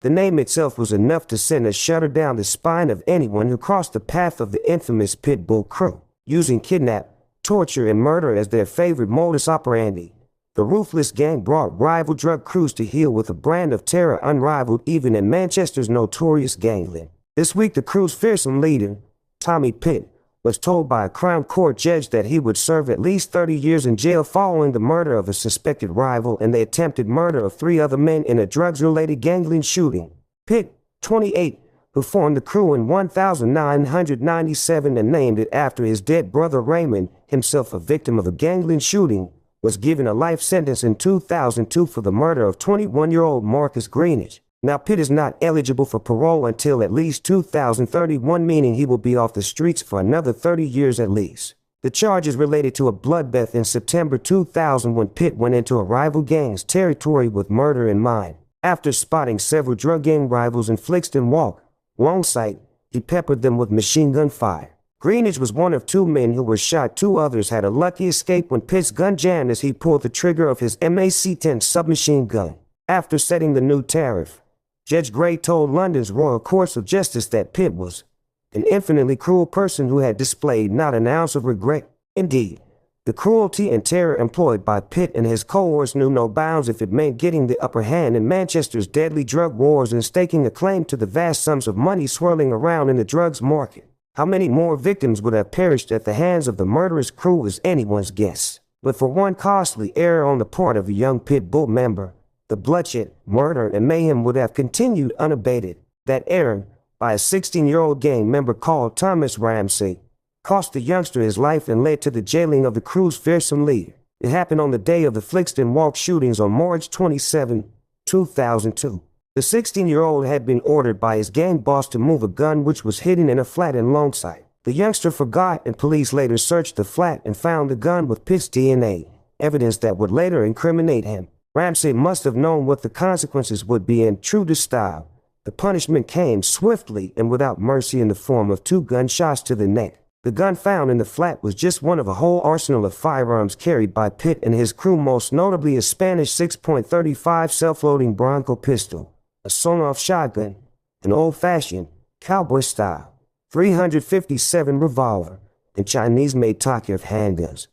The name itself was enough to send a shudder down the spine of anyone who crossed the path of the infamous Pit Bull crew. Using kidnap, torture, and murder as their favorite modus operandi, the ruthless gang brought rival drug crews to heel with a brand of terror unrivaled even in Manchester's notorious gangland. This week, the crew's fearsome leader, Tommy Pitt, was told by a Crown Court judge that he would serve at least 30 years in jail following the murder of a suspected rival and the attempted murder of 3 other men in a drugs-related gangland shooting. Pitt, 28, who formed the crew in 1997 and named it after his dead brother Raymond, himself a victim of a gangland shooting, was given a life sentence in 2002 for the murder of 21-year-old Marcus Greenidge. Now, Pitt is not eligible for parole until at least 2031, meaning he will be off the streets for another 30 years at least. The charge is related to a bloodbath in September 2000 when Pitt went into a rival gang's territory with murder in mind. After spotting several drug gang rivals in Flixton Walk, longsight, he peppered them with machine gun fire. Greenidge was one of 2 men who were shot. 2 others had a lucky escape when Pitt's gun jammed as he pulled the trigger of his MAC-10 submachine gun. After setting the new tariff, Judge Gray told London's Royal Courts of Justice that Pitt was an infinitely cruel person who had displayed not an ounce of regret. Indeed, the cruelty and terror employed by Pitt and his cohorts knew no bounds if it meant getting the upper hand in Manchester's deadly drug wars and staking a claim to the vast sums of money swirling around in the drugs market. How many more victims would have perished at the hands of the murderous crew is anyone's guess. But for one costly error on the part of a young Pit Bull member, the bloodshed, murder, and mayhem would have continued unabated. That error, by a 16-year-old gang member called Thomas Ramsey, cost the youngster his life and led to the jailing of the crew's fearsome leader. It happened on the day of the Flixton Walk shootings on March 27, 2002. The 16-year-old had been ordered by his gang boss to move a gun which was hidden in a flat in longsight. The youngster forgot, and police later searched the flat and found the gun with Pitt's DNA, evidence that would later incriminate him. Ramsey must have known what the consequences would be, and true to style, the punishment came swiftly and without mercy in the form of 2 gunshots to the neck. The gun found in the flat was just one of a whole arsenal of firearms carried by Pitt and his crew, most notably a Spanish 6.35 self-loading Bronco pistol, a sawn-off shotgun, an old-fashioned, cowboy-style, .357 revolver, and Chinese-made Tokarev handguns.